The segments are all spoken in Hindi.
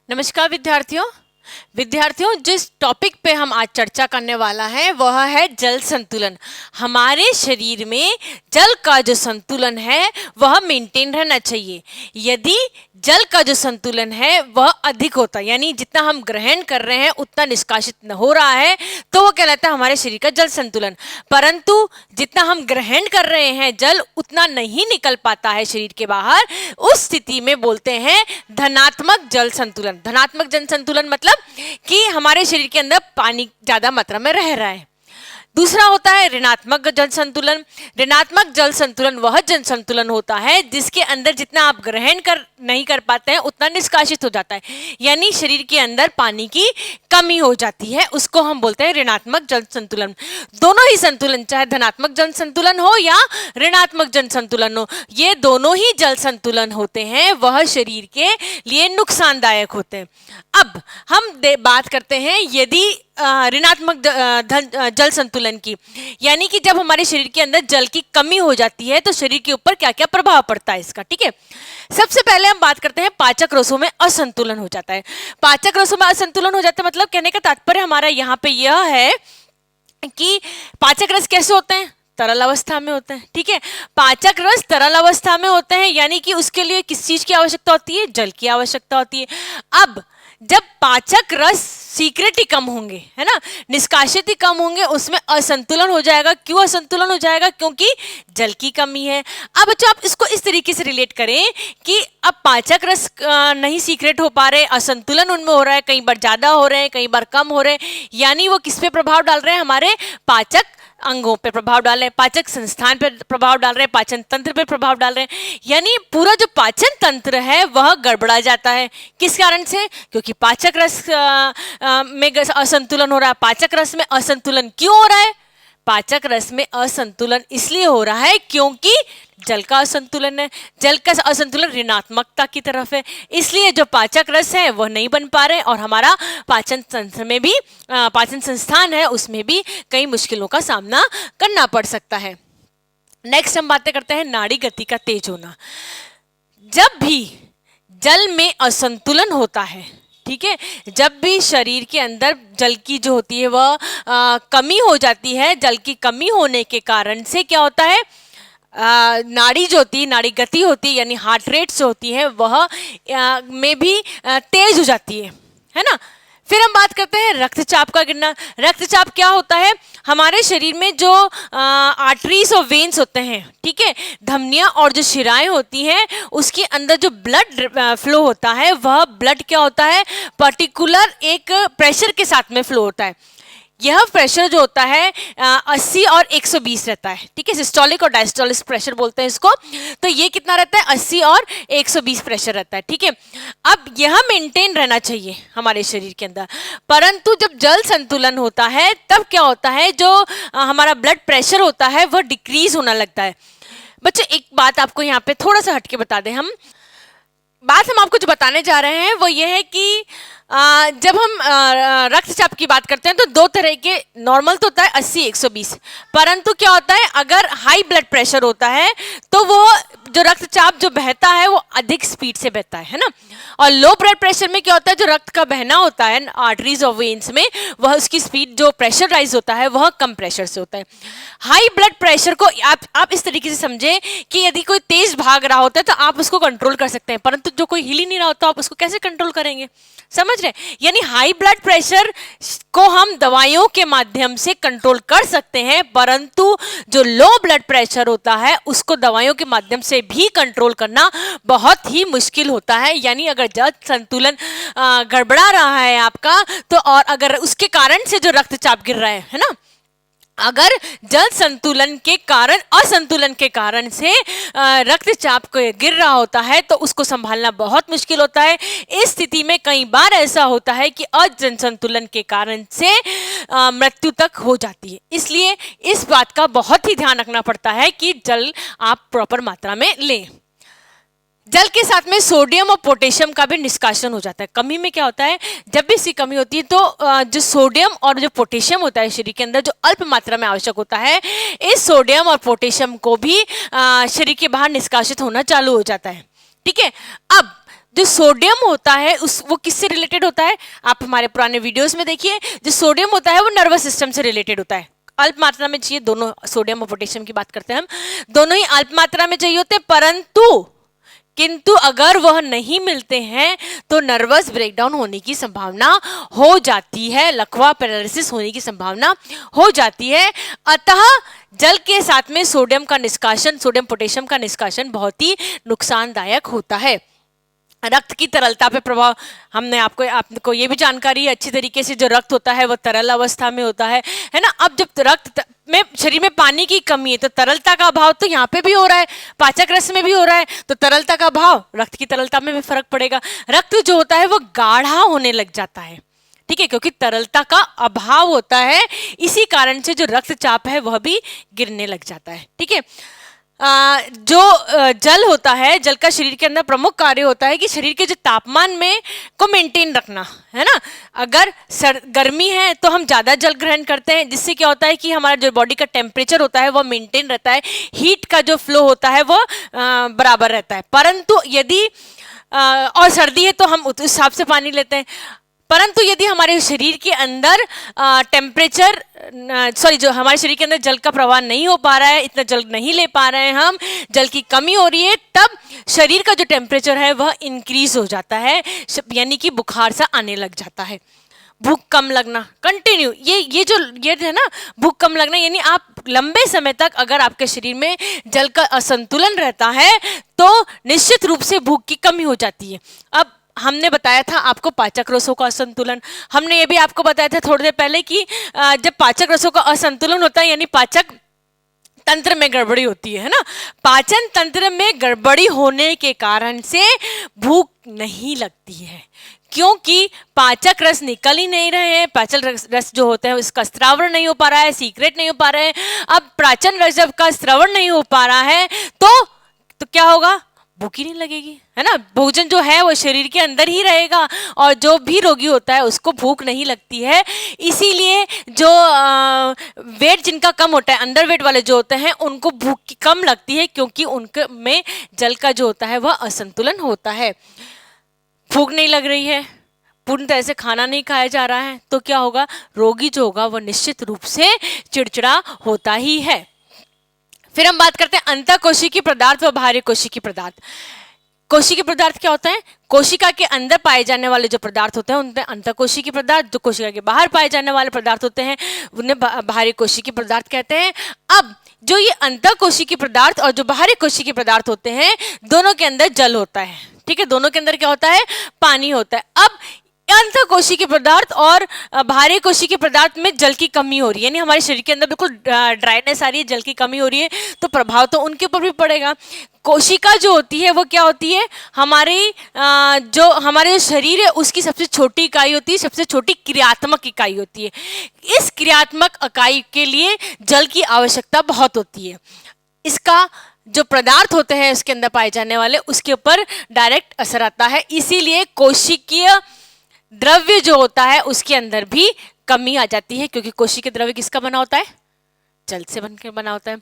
नमस्कार विद्यार्थियों जिस टॉपिक पे हम आज चर्चा करने वाला है वह है जल संतुलन। हमारे शरीर में जल का जो संतुलन है वह मेंटेन रहना चाहिए। यदि जल का जो संतुलन है वह अधिक होता है, यानी जितना हम ग्रहण कर रहे हैं उतना निष्कासित न हो रहा है, तो वो कहलाता है हमारे शरीर का जल संतुलन। परंतु जितना हम ग्रहण कर रहे हैं जल उतना नहीं निकल पाता है शरीर के बाहर, उस स्थिति में बोलते हैं धनात्मक जल संतुलन। धनात्मक जल संतुलन मतलब कि हमारे शरीर के अंदर पानी ज्यादा मात्रा में रह रहा है। दूसरा होता है ऋणात्मक जल संतुलन। ऋणात्मक जल संतुलन वह जल संतुलन होता है जिसके अंदर जितना आप ग्रहण नहीं कर पाते हैं उतना निष्कासित हो जाता है, यानी शरीर के अंदर पानी की कमी हो जाती है, उसको हम बोलते हैं ऋणात्मक जल संतुलन। दोनों ही संतुलन, चाहे धनात्मक जल संतुलन हो या ऋणात्मक जल संतुलन हो, ये दोनों ही जल संतुलन होते हैं वह शरीर के लिए नुकसानदायक होते हैं। अब हम बात करते हैं यदि ऋणात्मक जल संतुलन की, यानी कि जब हमारे शरीर के अंदर जल की कमी हो जाती है तो शरीर के ऊपर क्या क्या प्रभाव पड़ता है इसका। ठीक है, सबसे पहले हम बात करते हैं पाचक रसों में असंतुलन हो जाता है। पाचक रसों में असंतुलन हो जाता है मतलब कहने का तात्पर्य हमारा यहाँ पे यह है कि पाचक रस कैसे होते हैं, तरल अवस्था में होते हैं। ठीक है, पाचक रस तरल अवस्था में होते हैं, यानी कि उसके लिए किस चीज की आवश्यकता होती है, जल की आवश्यकता होती है। अब जब पाचक रस सीक्रेट ही कम होंगे, है ना, निष्कासित ही कम होंगे, उसमें असंतुलन हो जाएगा। क्यों असंतुलन हो जाएगा? क्योंकि जल की कमी है। अब बच्चों आप इसको इस तरीके से रिलेट करें कि अब पाचक रस नहीं सीक्रेट हो पा रहे, असंतुलन उनमें हो रहा है, कई बार ज्यादा हो रहे हैं, कई बार कम हो रहे हैं, यानी वो किस पे प्रभाव डाल रहे हैं, हमारे पाचक अंगों पे प्रभाव डाल रहे हैं, पाचक संस्थान पे प्रभाव डाल रहे हैं, पाचन तंत्र पे प्रभाव डाल रहे हैं, यानी पूरा जो पाचन तंत्र है वह गड़बड़ा जाता है। किस कारण से? क्योंकि पाचक रस में असंतुलन हो रहा है। पाचक रस में असंतुलन क्यों हो रहा है? पाचक रस में असंतुलन इसलिए हो रहा है क्योंकि जल का असंतुलन है। जल का असंतुलन ऋणात्मकता की तरफ है, इसलिए जो पाचक रस है वह नहीं बन पा रहे और हमारा पाचन तंत्र में भी, पाचन संस्थान है उसमें भी कई मुश्किलों का सामना करना पड़ सकता है। नेक्स्ट हम बातें करते हैं नाड़ी गति का तेज होना। जब भी जल में असंतुलन होता है, ठीक है, जब भी शरीर के अंदर जल की जो होती है वह कमी हो जाती है, जल की कमी होने के कारण से क्या होता है, नाड़ी जो होती है, नाड़ी गति होती है, यानी हार्ट रेट जो होती है वह में भी तेज हो जाती है ना। फिर हम बात करते हैं रक्तचाप का गिरना। रक्तचाप क्या होता है, हमारे शरीर में जो आर्टरीज और वेन्स होते हैं, ठीक है, धमनियां और जो शिराएं होती हैं, उसके अंदर जो ब्लड फ्लो होता है वह ब्लड क्या होता है, पर्टिकुलर एक प्रेशर के साथ में फ्लो होता है। यह प्रेशर जो होता है 80 और 120 रहता है। ठीक है, सिस्टोलिक और डायस्टोलिक प्रेशर बोलते हैं इसको। तो ये कितना रहता है, 80 और 120 प्रेशर रहता है। ठीक है, अब यह मेंटेन रहना चाहिए हमारे शरीर के अंदर, परंतु जब जल संतुलन होता है तब क्या होता है, जो हमारा ब्लड प्रेशर होता है वह डिक्रीज होना लगता है। बच्चों एक बात आपको यहाँ पे थोड़ा सा हटके बता दें, हम आपको जो बताने जा रहे हैं वो ये है कि जब हम रक्तचाप की बात करते हैं तो दो तरह के, नॉर्मल तो होता है 80-120, परंतु क्या होता है अगर हाई ब्लड प्रेशर होता है तो वो जो रक्तचाप जो बहता है वो अधिक स्पीड से बहता है ना। और लो ब्लड प्रेशर में क्या होता है, जो रक्त का बहना होता है आर्टरीज और वेन्स में, वह उसकी स्पीड जो प्रेशर राइज होता है वह कम प्रेशर से होता है। हाई ब्लड प्रेशर को आप इस तरीके से समझे कि यदि कोई तेज भाग रहा होता है तो आप उसको कंट्रोल कर सकते हैं, परंतु जो कोई हिल ही नहीं रहा होता आप उसको कैसे कंट्रोल करेंगे, समझ रहे? यानी हाई ब्लड प्रेशर को हम दवाइयों के माध्यम से कंट्रोल कर सकते हैं, परंतु जो लो ब्लड प्रेशर होता है उसको दवाइयों के माध्यम से भी कंट्रोल करना बहुत ही मुश्किल होता है। यानी अगर जल संतुलन गड़बड़ा रहा है आपका, तो और अगर उसके कारण से जो रक्तचाप गिर रहा है ना, अगर जल संतुलन के कारण, असंतुलन के कारण से रक्तचाप को गिर रहा होता है तो उसको संभालना बहुत मुश्किल होता है। इस स्थिति में कई बार ऐसा होता है कि अजल संतुलन के कारण से मृत्यु तक हो जाती है। इसलिए इस बात का बहुत ही ध्यान रखना पड़ता है कि जल आप प्रॉपर मात्रा में लें। जल के साथ में सोडियम और पोटेशियम का भी निष्कासन हो जाता है। कमी में क्या होता है, जब भी इसकी कमी होती है तो जो सोडियम और जो पोटेशियम होता है शरीर के अंदर जो अल्प मात्रा में आवश्यक होता है, इस सोडियम और पोटेशियम को भी शरीर के बाहर निष्कासित होना चालू हो जाता है। ठीक है, अब जो सोडियम होता है उस वो किससे रिलेटेड होता है, आप हमारे पुराने वीडियोस में देखिए, जो सोडियम होता है वो नर्वस सिस्टम से रिलेटेड होता है। अल्प मात्रा में चाहिए, दोनों सोडियम और पोटेशियम की बात करते हैं हम, दोनों ही अल्प मात्रा में चाहिए होते हैं, किंतु अगर वह नहीं मिलते हैं तो नर्वस ब्रेकडाउन होने की संभावना हो जाती है, लकवा पैरालिसिस होने की संभावना हो जाती है। अतः जल के साथ में सोडियम का निष्कासन, सोडियम पोटेशियम का निष्कासन बहुत ही नुकसानदायक होता है। रक्त की तरलता पे प्रभाव, हमने आपको ये भी जानकारी अच्छी तरीके से, जो रक्त होता है वो तरल अवस्था में होता है ना। अब जब रक्त में शरीर में पानी की कमी है तो तरलता का अभाव तो यहाँ पे भी हो रहा है, पाचक रस में भी हो रहा है, तो तरलता का अभाव रक्त की तरलता में भी फर्क पड़ेगा। रक्त जो होता है वो गाढ़ा होने लग जाता है, ठीक है, क्योंकि तरलता का अभाव होता है, इसी कारण से जो रक्तचाप है वह भी गिरने लग जाता है, ठीक है। जो जल होता है, जल का शरीर के अंदर प्रमुख कार्य होता है कि शरीर के जो तापमान में को मेंटेन रखना, है ना। अगर गर्मी है तो हम ज़्यादा जल ग्रहण करते हैं, जिससे क्या होता है कि हमारा जो बॉडी का टेम्परेचर होता है वह मेंटेन रहता है, हीट का जो फ्लो होता है वह बराबर रहता है। परंतु यदि और सर्दी है तो हम उस हिसाब से पानी लेते हैं, परंतु यदि हमारे शरीर के अंदर टेम्परेचर जो हमारे शरीर के अंदर जल का प्रवाह नहीं हो पा रहा है, इतना जल नहीं ले पा रहे हैं हम, जल की कमी हो रही है, तब शरीर का जो टेम्परेचर है वह इंक्रीज हो जाता है, यानी कि बुखार सा आने लग जाता है। भूख कम लगना कंटिन्यू, ये है ना, भूख कम लगना, यानी आप लंबे समय तक अगर आपके शरीर में जल का असंतुलन रहता है तो निश्चित रूप से भूख की कमी हो जाती है। अब हमने बताया था आपको पाचक रसों का असंतुलन, हमने ये भी आपको बताया था थोड़ी देर पहले कि जब पाचक रसों का असंतुलन होता है यानी पाचक तंत्र में गड़बड़ी होती है ना, पाचन तंत्र में गड़बड़ी होने के कारण से भूख नहीं लगती है, क्योंकि पाचक रस निकल ही नहीं रहे हैं, पाचक रस जो होता है उसका स्रावण नहीं हो पा रहा है, सीक्रेट नहीं हो पा रहे हैं। अब पाचन रस जब का स्रावण नहीं हो पा रहा है तो क्या होगा, भूख ही नहीं लगेगी, है ना। भोजन जो है वो शरीर के अंदर ही रहेगा और जो भी रोगी होता है उसको भूख नहीं लगती है। इसीलिए जो वेट जिनका कम होता है, अंडर वेट वाले जो होते हैं, उनको भूख की कम लगती है, क्योंकि उनके में जल का जो होता है वह असंतुलन होता है। भूख नहीं लग रही है, पूर्ण तरह से खाना नहीं खाया जा रहा है, तो क्या होगा, रोगी जो होगा वह निश्चित रूप से चिड़चिड़ा होता ही है। फिर हम बात करते हैं अंतःकोशिकीय पदार्थ व बाह्य कोशिकीय पदार्थ। कोशिकीय पदार्थ क्या होता है, कोशिका के अंदर पाए जाने वाले जो पदार्थ होते हैं उनमें अंतःकोशिकीय पदार्थ, जो कोशिका के बाहर पाए जाने वाले पदार्थ होते हैं उन्हें बाह्य कोशिकीय पदार्थ कहते हैं। अब जो ये अंतःकोशिकीय पदार्थ और जो बाहरी कोशिकीय पदार्थ होते हैं, दोनों के अंदर जल होता है, ठीक है, दोनों के अंदर क्या होता है, पानी होता है। अब अंतःकोशिकीय पदार्थ और बाहरी कोशिकीय पदार्थ में जल की कमी हो रही है, यानी हमारे शरीर के अंदर बिल्कुल ड्राइनेस आ रही है, जल की कमी हो रही है, तो प्रभाव तो उनके ऊपर भी पड़ेगा। कोशिका जो होती है वो क्या होती है, हमारे जो शरीर है उसकी सबसे छोटी इकाई होती है, सबसे छोटी क्रियात्मक इकाई होती है। इस क्रियात्मक इकाई के लिए जल की आवश्यकता बहुत होती है। इसका जो पदार्थ होते हैं उसके अंदर पाए जाने वाले, उसके ऊपर डायरेक्ट असर आता है। इसीलिए कोशिकीय द्रव्य जो होता है उसके अंदर भी कमी आ जाती है, क्योंकि कोशिकीय द्रव्य किसका बना होता है, जल से बनकर बना होता है।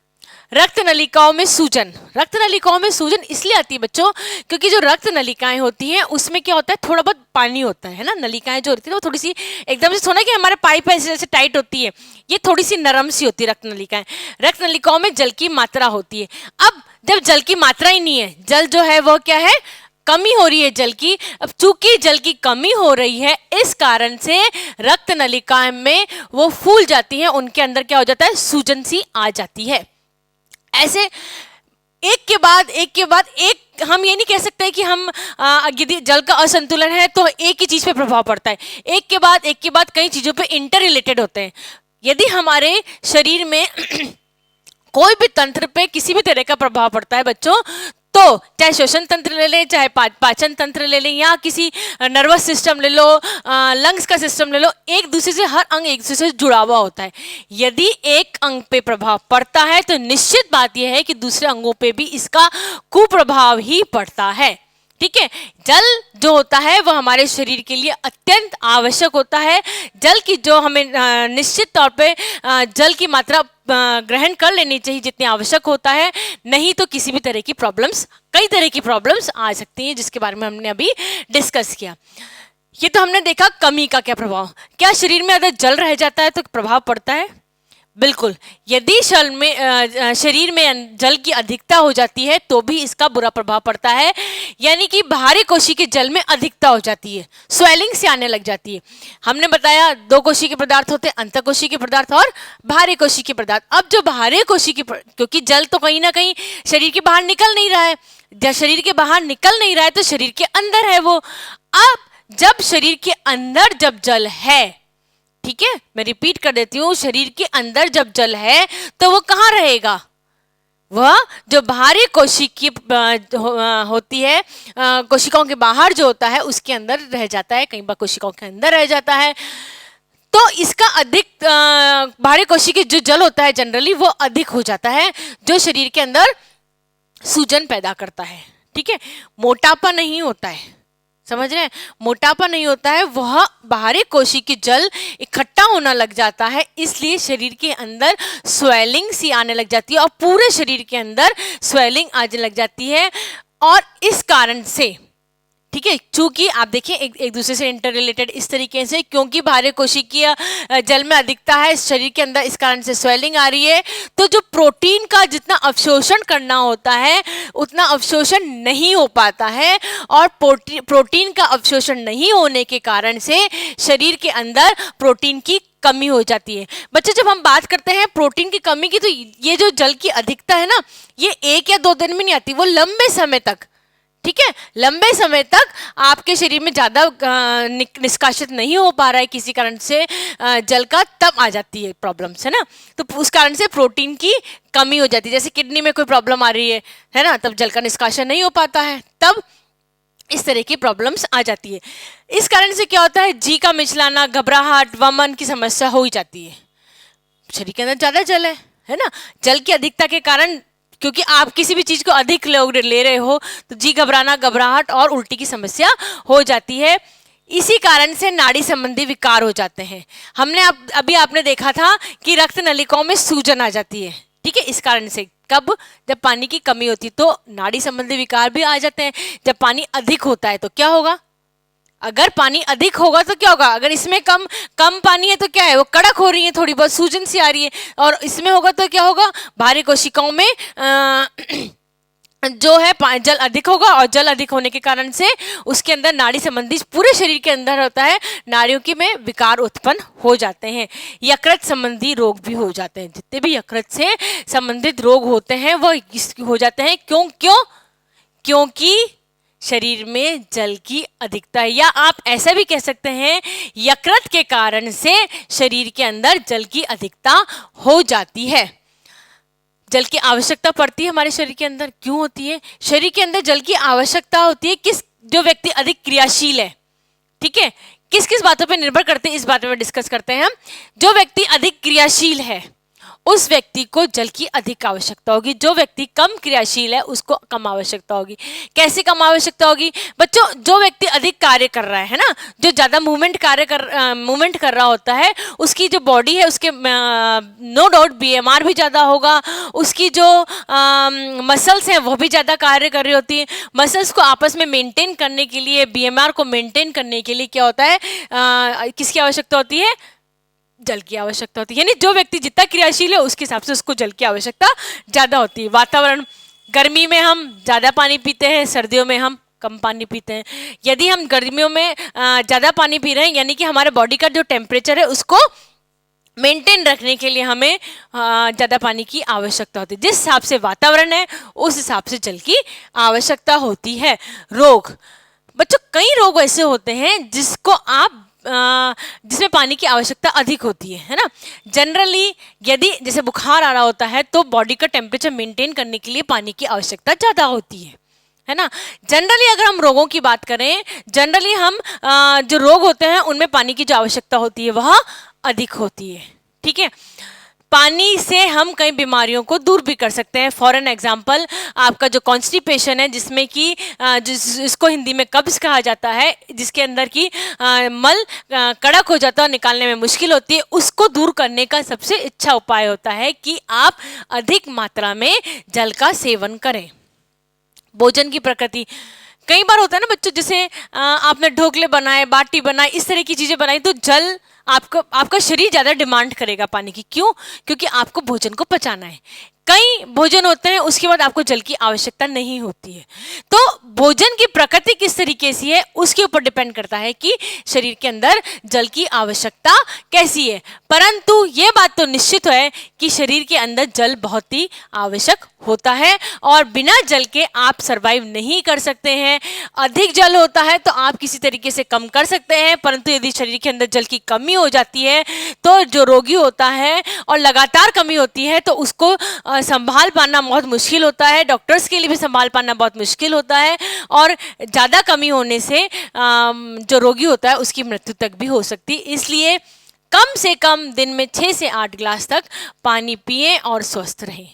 रक्त नलिकाओं में सूजन, रक्त नलिकाओं में सूजन इसलिए आती है बच्चों, क्योंकि जो रक्त नलिकाएं होती हैं उसमें क्या होता है, थोड़ा बहुत पानी होता है ना। नलिकाएं जो होती है वो थोड़ी सी एकदम से सोना कि हमारे पाइप ऐसे जैसे टाइट होती है, ये थोड़ी सी नरम सी होती है रक्त नलिकाएं। रक्त नलिकाओं में जल की मात्रा होती है। अब जब जल की मात्रा ही नहीं है, जल जो है वो क्या है, कमी हो रही है जल की। अब चूंकि जल की कमी हो रही है, इस कारण से रक्त नलिकाएं में वो फूल जाती हैं, उनके अंदर क्या हो जाता है, सूजन सी आ जाती है। ऐसे एक के बाद एक, हम ये नहीं कह सकते कि हम यदि जल का असंतुलन है तो एक ही चीज पे प्रभाव पड़ता है, एक के बाद कई चीजों पे इंटर रिलेटेड होते हैं। यदि हमारे शरीर में कोई भी तंत्र पे किसी भी तरह का प्रभाव पड़ता है बच्चों, तो चाहे श्वसन तंत्र ले लें, चाहे पाचन तंत्र ले लें, या किसी नर्वस सिस्टम ले लो, लंग्स का सिस्टम ले लो, एक दूसरे से हर अंग एक दूसरे से जुड़ा हुआ होता है। यदि एक अंग पे प्रभाव पड़ता है तो निश्चित बात यह है कि दूसरे अंगों पे भी इसका कुप्रभाव ही पड़ता है, ठीक है। जल जो होता है वो हमारे शरीर के लिए अत्यंत आवश्यक होता है। जल की जो हमें निश्चित तौर पे जल की मात्रा ग्रहण कर लेनी चाहिए जितनी आवश्यक होता है, नहीं तो किसी भी तरह की प्रॉब्लम्स कई तरह की प्रॉब्लम्स आ सकती हैं जिसके बारे में हमने अभी डिस्कस किया। ये तो हमने देखा कमी का क्या प्रभाव। क्या शरीर में अगर जल रह जाता है तो प्रभाव पड़ता है? बिल्कुल। यदि शरीर में जल की अधिकता हो जाती है तो भी इसका बुरा प्रभाव पड़ता है, यानी कि बाहरी कोशिकीय के जल में अधिकता हो जाती है, स्वेलिंग से आने लग जाती है। हमने बताया दो कोशिकीय पदार्थ होते हैं, अंतःकोशिकीय पदार्थ और बाहरी कोशिकीय पदार्थ। अब जो बाहरी कोशिकीय, क्योंकि जल तो कहीं ना कहीं शरीर के बाहर निकल नहीं रहा है, जब शरीर के बाहर निकल नहीं रहा है तो शरीर के अंदर है वो। अब जब शरीर के अंदर जब जल है, ठीक है, मैं रिपीट कर देती हूं, शरीर के अंदर जब जल है तो वो कहां रहेगा? वह जो बाहरी कोशिकीय होती है, कोशिकाओं के बाहर जो होता है उसके अंदर रह जाता है, कई बार कोशिकाओं के अंदर रह जाता है। तो इसका अधिक बाहरी कोशिकीय जो जल होता है जनरली वो अधिक हो जाता है, जो शरीर के अंदर सूजन पैदा करता है। ठीक है, मोटापा नहीं होता है, समझ रहे हैं, मोटापा नहीं होता है, वह बाहरी कोशिकीय जल इकट्ठा होना लग जाता है, इसलिए शरीर के अंदर स्वेलिंग सी आने लग जाती है और पूरे शरीर के अंदर स्वेलिंग आने लग जाती है। और इस कारण से, ठीक है, चूंकि आप देखिए एक दूसरे से इंटर रिलेटेड इस तरीके से, क्योंकि बाहरी कोशिकीय जल में अधिकता है शरीर के अंदर, इस कारण से स्वेलिंग आ रही है। तो जो प्रोटीन का जितना अवशोषण करना होता है उतना अवशोषण नहीं हो पाता है, और प्रोटीन का अवशोषण नहीं होने के कारण से शरीर के अंदर प्रोटीन की कमी हो जाती है। बच्चे, जब हम बात करते हैं प्रोटीन की कमी की, तो ये जो जल की अधिकता है ना, ये 1 या 2 दिन में नहीं आती, वो लंबे समय तक, ठीक है, लंबे समय तक आपके शरीर में ज़्यादा निष्कासित नहीं हो पा रहा है किसी कारण से जल का, तब आ जाती है प्रॉब्लम्स, है ना। तो उस कारण से प्रोटीन की कमी हो जाती है, जैसे किडनी में कोई प्रॉब्लम आ रही है ना, तब जल का निष्कासन नहीं हो पाता है, तब इस तरह की प्रॉब्लम्स आ जाती है। इस कारण से क्या होता है, जी का मिचलाना, घबराहट, वमन की समस्या हो ही जाती है। शरीर के अंदर ज़्यादा जल है ना, जल की अधिकता के कारण, क्योंकि आप किसी भी चीज को अधिक ले रहे हो तो जी घबराना, घबराहट और उल्टी की समस्या हो जाती है। इसी कारण से नाड़ी संबंधी विकार हो जाते हैं। हमने अभी आपने देखा था कि रक्त नलिकाओं में सूजन आ जाती है, ठीक है, इस कारण से। कब? जब पानी की कमी होती है तो नाड़ी संबंधी विकार भी आ जाते हैं। जब पानी अधिक होता है तो क्या होगा? अगर पानी अधिक होगा तो क्या होगा? अगर इसमें कम पानी है तो क्या है, वो कड़क हो रही है, थोड़ी बहुत सूजन सी आ रही है, और इसमें होगा तो क्या होगा, बाहरी कोशिकाओं में जो है जल अधिक होगा, और जल अधिक होने के कारण से उसके अंदर नाड़ी संबंधी, पूरे शरीर के अंदर होता है, नाड़ियों की में विकार उत्पन्न हो जाते हैं। यकृत संबंधी रोग भी हो जाते हैं, जितने भी यकृत से संबंधित रोग होते हैं वो हो जाते हैं। क्योंकि शरीर में जल की अधिकता है, या आप ऐसा भी कह सकते हैं यकृत के कारण से शरीर के अंदर जल की अधिकता हो जाती है। जल की आवश्यकता पड़ती है हमारे शरीर के अंदर, क्यों होती है? शरीर के अंदर जल की आवश्यकता होती है जो व्यक्ति अधिक क्रियाशील है, ठीक है, किस किस बातों पर निर्भर करते हैं, इस बारे में डिस्कस करते हैं हम। जो व्यक्ति अधिक क्रियाशील है उस व्यक्ति को जल की अधिक आवश्यकता होगी, जो व्यक्ति कम क्रियाशील है उसको कम आवश्यकता होगी। कैसे कम आवश्यकता होगी बच्चों? जो व्यक्ति अधिक कार्य कर रहा है ना, जो ज्यादा मूवमेंट कर रहा होता है, उसकी जो बॉडी है उसके नो डाउट बीएमआर भी ज्यादा होगा, उसकी जो मसल्स हैं वो भी ज्यादा कार्य कर रही होती है। मसल्स को आपस में मेंटेन करने के लिए, बीएमआर को मेंटेन करने के लिए क्या होता है, किसकी आवश्यकता होती है? जल की आवश्यकता होती है। यानी जो व्यक्ति जितना क्रियाशील है उसके हिसाब से उसको जल की आवश्यकता ज्यादा होती है। वातावरण, गर्मी में हम ज्यादा पानी पीते हैं, सर्दियों में हम कम पानी पीते हैं। यदि हम गर्मियों में ज्यादा पानी पी रहे हैं, यानी कि हमारे बॉडी का जो टेम्परेचर है उसको मेंटेन रखने के लिए हमें ज्यादा पानी की आवश्यकता होती है। जिस हिसाब से वातावरण है उस हिसाब से जल की आवश्यकता होती है। रोग, बच्चों कई रोग ऐसे होते हैं जिसमें पानी की आवश्यकता अधिक होती है ना। जनरली यदि जैसे बुखार आ रहा होता है तो बॉडी का टेम्परेचर मेंटेन करने के लिए पानी की आवश्यकता ज़्यादा होती है ना। जनरली अगर हम रोगों की बात करें, जनरली हम जो रोग होते हैं उनमें पानी की जो आवश्यकता होती है वह अधिक होती है, ठीक है। पानी से हम कई बीमारियों को दूर भी कर सकते हैं। फॉर एन एग्जाम्पल, आपका जो कॉन्स्टिपेशन है, जिसमें कि जिसको हिंदी में कब्ज कहा जाता है, जिसके अंदर की मल कड़क हो जाता है और निकालने में मुश्किल होती है, उसको दूर करने का सबसे अच्छा उपाय होता है कि आप अधिक मात्रा में जल का सेवन करें। भोजन की प्रकृति, कई बार होता है ना बच्चों, जैसे आपने ढोकले बनाए, बाटी बनाई, इस तरह की चीजें बनाई, तो जल आपको, आपका शरीर ज्यादा डिमांड करेगा पानी की। क्यों? क्योंकि आपको भोजन को पचाना है। कई भोजन होते हैं उसके बाद आपको जल की आवश्यकता नहीं होती है। तो भोजन की प्रकृति किस तरीके से है उसके ऊपर डिपेंड करता है कि शरीर के अंदर जल की आवश्यकता कैसी है। परंतु ये बात तो निश्चित है कि शरीर के अंदर जल बहुत ही आवश्यक होता है और बिना जल के आप सरवाइव नहीं कर सकते हैं। अधिक जल होता है तो आप किसी तरीके से कम कर सकते हैं, परंतु यदि शरीर के अंदर जल की कमी हो जाती है तो जो रोगी होता है और लगातार कमी होती है तो उसको संभाल पाना बहुत मुश्किल होता है, डॉक्टर्स के लिए भी संभाल पाना बहुत मुश्किल होता है और ज़्यादा कमी होने से जो रोगी होता है उसकी मृत्यु तक भी हो सकती है। इसलिए कम से कम दिन में 6 से 8 गिलास तक पानी पिएं और स्वस्थ रहें।